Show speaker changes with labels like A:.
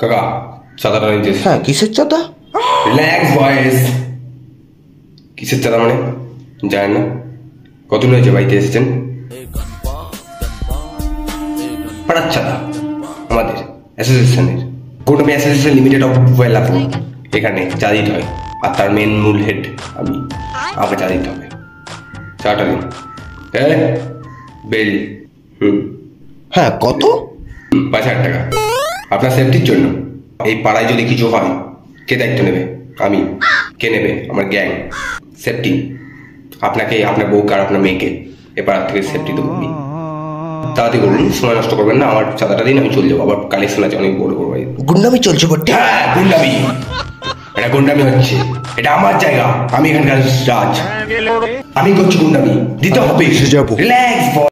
A: কাকা চাঁদাটা নিতে এসেছি।
B: হ্যাঁ, কিসের চাঁদা?
A: রিল্যাক্স বয়েস। কিসের চাঁদা মানে জানেন না? কতদিন হয়েছে বাড়িতে এসেছেন? পাড়ার চাঁদা আমাদের অ্যাসোসিয়েশনের, গৌতমী অ্যাসোসিয়েশন লিমিটেড অফ ওয়েলাপুর। এখানে চা দিতে হয়, আর তার মেন মূল হেড আমি, আমাকে চা দিতে হবে। চাটা দিন। হ্যাঁ বেল।
B: হ্যাঁ, কত?
A: 5,000 টাকা আপনার সেফটির জন্য। এই পাড়ায় যদি কিছু হয় কে দায়িত্ব নেবে? আমি। কে নেবে? আমার গ্যাং। সেফটি আপনাকে, আপনার বউকে আর আপনার মেয়েকে এ পাড়ার থেকে সেফটি দেবো আমি। তাড়াতাড়ি করুন, সময় নষ্ট করবেন না। আমার চাঁদাটা দিন, আমি চলে যাবো। আবার কালেকশন আছে অনেক বড় বড়।
B: গুন্ডামি চলছে বটে।
A: হ্যাঁ গুন্ডামি, এটা গুন্ডামি হচ্ছে। এটা আমার জায়গা, আমি এখানকার রাজ। আমি করছি গুন্ডামি, দিতে হবে।
B: যাবো।
A: রিল্যাক্স।